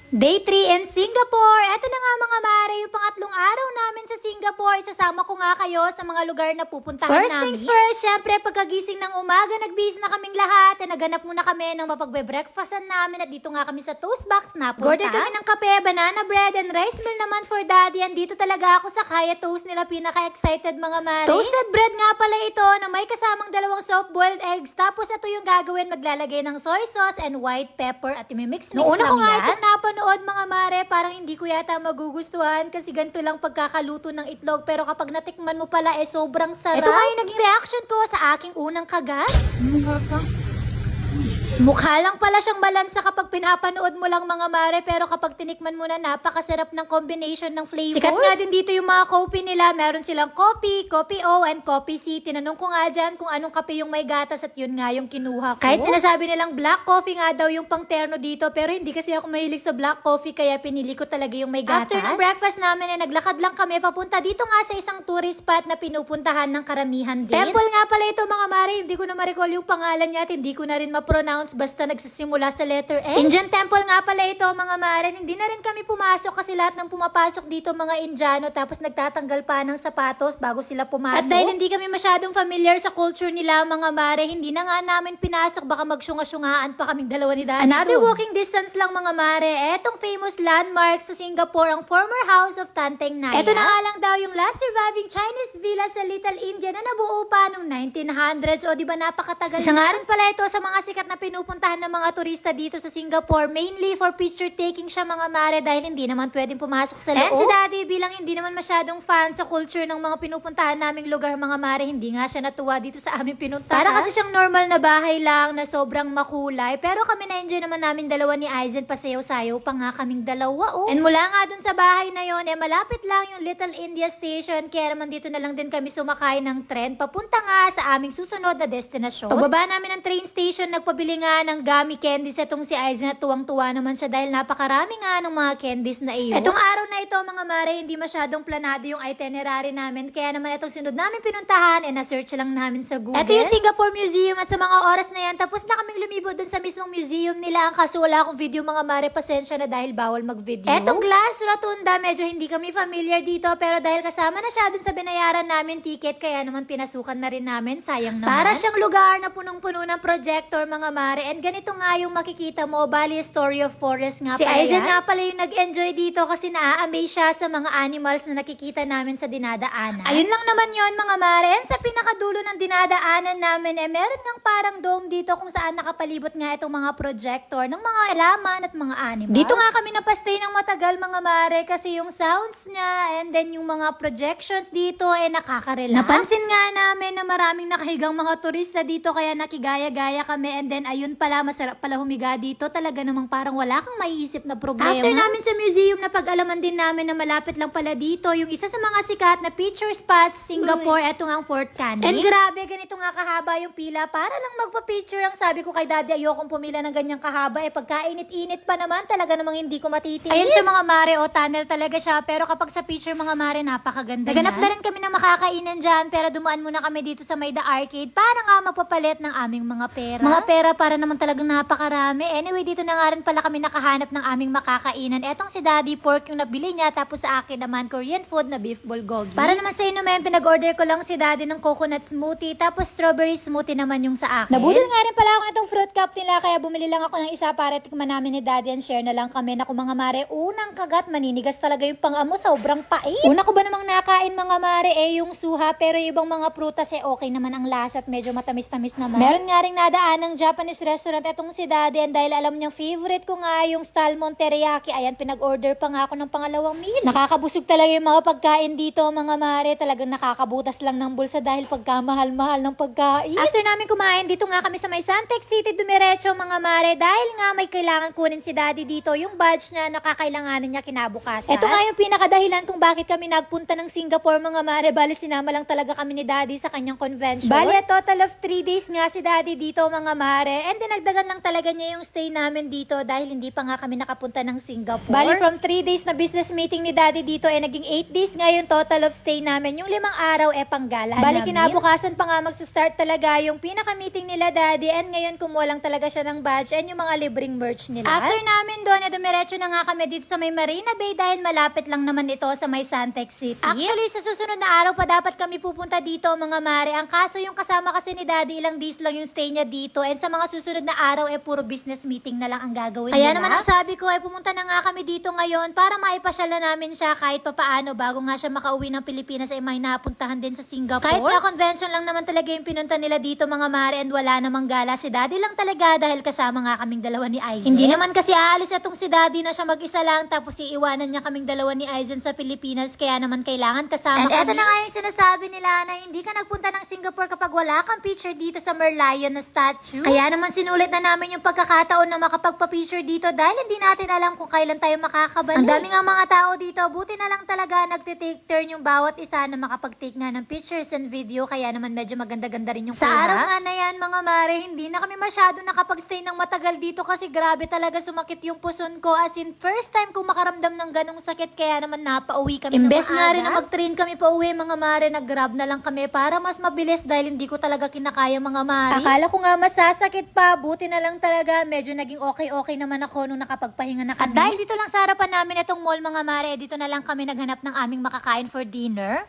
Day 3 in Singapore. Eto na nga mga mare, yung pangatlong araw namin sa Singapore. Isasama ko nga kayo sa mga lugar na pupuntahan namin. First things first, syempre pagkagising ng umaga, nagbihis na kaming lahat. Naganap muna kami ng mapagbe-breakfastan namin at dito nga kami sa Toast Box napunta. Order kami ng kape, banana bread, and rice meal naman for daddy. Andito talaga ako sa Kaya Toast nila, pinaka-excited mga mare. Toasted bread nga pala ito na may kasamang dalawang soft-boiled eggs. Tapos ito yung gagawin, maglalagay ng soy sauce and white pepper at imimix-mix lang yan. Noon ako nga itong napanood mga mare, parang hindi ko yata magugustuhan kasi ganito lang pagkakaluto ng itlog. Pero kapag natikman mo pala, sobrang sarap. Ito nga yung naging reaction ko sa aking unang kagat. Mukha lang pala siyang balansa kapag pinapanood mo lang mga mare, pero kapag tinikman mo na, napakasarap ng combination ng flavors. Sikat nga din dito yung mga coffee nila. Meron silang coffee O, and coffee C. Tinanong ko nga dyan kung anong kape yung may gatas at yun nga yung kinuha ko. Kahit sinasabi nilang black coffee nga daw yung pangterno dito, pero hindi kasi ako mahilig sa black coffee kaya pinili ko talaga yung may gatas. After ng breakfast namin, naglakad lang kami papunta dito nga sa isang tourist spot na pinupuntahan ng karamihan din. Temple nga pala ito mga mare, hindi ko na ma-recall yung pangalan niya at hindi ko na rin ma-pronounce basta nagsisimula sa letter S. Indian temple nga pala ito mga mare. Hindi na rin kami pumasok kasi lahat ng pumapasok dito mga Indiano tapos nagtatanggal pa ng sapatos bago sila pumasok. At dahil hindi kami masyadong familiar sa culture nila mga mare, hindi na nga namin pinasok, baka magsyunga-syungaan pa kaming dalawa ni daddy. Another walking distance lang mga mare. Etong famous landmark sa Singapore, ang former house of Tanteng Naya. Ito na nga lang daw yung last surviving Chinese villa sa Little India na nabuo pa noong 1900s. O diba napakatagal. Isa nga rin pala ito sa mga sikat na pinupuntahan ng mga turista dito sa Singapore. Mainly for picture taking siya mga mare dahil hindi naman pwedeng pumasok sa loob. And si daddy bilang hindi naman masyadong fan sa culture ng mga pinupuntahan naming lugar mga mare, hindi nga siya natuwa dito sa aming pinuntahan. Para kasi siyang normal na bahay lang na sobrang makulay. Pero kami na-enjoy naman namin dalawa ni Aizen, pasayaw-sayaw pa nga kaming dalawa. And mula nga dun sa bahay na yon, malapit lang yung Little India Station. Kaya naman dito na lang din kami sumakay ng tren papunta nga sa aming susunod na destinasyon. Pagbaba namin ng train station, nagpabili nga ng gummy candies itong si Aizen at tuwang-tuwa naman siya dahil napakarami nga ng mga candies na iyo. Itong araw na ito mga mare, hindi masyadong planado yung itinerary namin. Kaya naman itong sinunod namin pinuntahan na-search lang namin sa Google. Ito yung Singapore Museum at sa mga oras na yan, tapos na kaming lumibo dun sa mismong museum nila. Ang kaso wala akong video mga mare, pasensya na dahil bawal mag-video. Etong Glass Rotunda, medyo hindi kami familiar dito pero dahil kasama na siya dun sa binayaran namin ticket, kaya naman pinasukan na rin namin, sayang naman. Para siyang lugar na punong-puno ng projector mga mare, and ganito nga yung makikita mo, bali story of forest nga si pala Aizen nga pala yung nag-enjoy dito kasi naa-amaze siya sa mga animals na nakikita namin sa dinadaanan. Ayun lang naman yon mga mare, and sa pinakadulo ng dinadaanan namin, meron ngang parang dome dito kung saan nakapalibot nga itong mga projector ng mga alaman at mga animals. Dito nga kami napastay ng matagal mga mare kasi yung sounds niya and then yung mga projections dito nakaka-relax. Napansin nga namin na maraming nakahigang mga turista dito kaya nakigaya-gaya kami, and then ayun pala, masarap pala humiga dito. Talaga namang parang wala kang maiisip na problema. After namin sa museum, napag-alaman din namin na malapit lang pala dito yung isa sa mga sikat na picture spots Singapore. Eto nga ang Fort Canning. And grabe, ganito nga kahaba yung pila para lang magpa-picture. Ang sabi ko kay daddy, ayokong pumila ng ganyang kahaba. Pagkainit-init pa naman, talaga namang hindi ko matitiis. Ayun siya mga mare, tunnel talaga siya. Pero kapag sa picture mga mare, napakaganda. Naganap na rin kami ng makakainan dyan, pero dumaan muna kami dito sa May The Arcade para nga magpapalit ng aming mga pera. Mga pera para naman talagang napakarami. Anyway, dito na nga rin pala kami nakahanap ng aming makakainan. Etong si daddy, pork yung nabili niya, tapos sa akin naman Korean food na beef bulgogi. Para naman sa inumin, pinag-order ko lang si daddy ng coconut smoothie, tapos strawberry smoothie naman yung sa akin. Nabudol nga rin pala ako nitong fruit cup nila, kaya bumili lang ako ng isa para tikman namin ni daddy and share na lang kami. Naku mga mare, unang kagat, maninigas talaga yung pang-amo, sobrang pait. Una ko ba namang nakain mga mare yung suha, pero yung ibang mga prutas okay naman ang lasa at medyo matamis-tamis naman. Meron nga rin nadaan ng Japanese restaurant etong si daddy, and dahil alam niyang favorite ko nga yung salmon teriyaki, ayan, pinag-order pa nga ako ng pangalawang meal. Nakakabusog talaga yung mga pagkain dito mga mare, talagang nakakabutas lang ng bulsa dahil pagkamahal-mahal ng pagkain. After namin kumain, dito nga kami sa may Suntec City dumiretso mga mare dahil nga may kailangan kunin si daddy dito, yung badge niya na kakailanganin niya kinabukasan. Ito nga yung pinakadahilan kung bakit kami nagpunta ng Singapore mga mare, bali sinama lang talaga kami ni daddy sa kanyang convention. Bali a total of 3 days nga si daddy dito mga mare, and dinagdagan lang talaga niya yung stay namin dito dahil hindi pa nga kami nakapunta ng Singapore. Bali from 3 days na business meeting ni Daddy dito naging 8 days nga yung total of stay namin. Yung 5 araw panggala namin. Bali kinabukasan pa nga magsa-start talaga yung pinaka-meeting nila Daddy, and ngayon kumuha lang talaga siya ng badge and yung mga libreng merch nila. After namin doon, dumiretso na nga kami dito sa may Marina Bay dahil malapit lang naman ito sa may Suntec City. Actually, sa susunod na araw pa dapat kami pupunta dito mga mare. Ang kaso yung kasama kasi ni Daddy, ilang days lang yung stay niya dito, and sa mga susunod na araw puro business meeting na lang ang gagawin nila. Kaya naman ang sabi ko pumunta na nga kami dito ngayon para maipasyal na namin siya kahit papaano bago nga siya makauwi ng Pilipinas may napuntahan din sa Singapore. Kahit na convention lang naman talaga yung pinunta nila dito mga mare, and wala namang gala si Daddy lang talaga dahil kasama nga kaming dalawa ni Aizen. Hindi naman kasi aalis itong si Daddy na siya mag-isa lang tapos iiwanan niya kaming dalawa ni Aizen sa Pilipinas, kaya naman kailangan kasama kami. And eto na nga yung sinasabi nila na hindi ka nagpunta ng Singapore kapag wala kang picture dito sa Merlion na statue. Kaya naman sinulit na namin yung pagkakataon na makapagpa-picture dito dahil hindi natin alam kung kailan tayo makakabalik. Ang dami nga mga tao dito, buti na lang talaga nagtitake turn yung bawat isa na makapag-take nga ng pictures and video, kaya naman medyo maganda-ganda rin yung sa araw nga na yan mga mare, hindi na kami masyado nakapag-stay ng matagal dito kasi grabe talaga sumakit yung puson ko, as in first time kong makaramdam ng ganong sakit, kaya naman napauwi kami ng maaga. Imbes nga rin na mag-train kami pa uwi mga mare, nag-grab na lang kami para mas mabilis dahil hindi ko talaga kinakaya mga mare. Akala ko nga masasakit pa, buti na lang talaga medyo naging okay naman ako nung nakapagpahinga na kami. At dahil dito lang sa harapan namin itong mall mga mare, dito na lang kami naghanap ng aming makakain for dinner.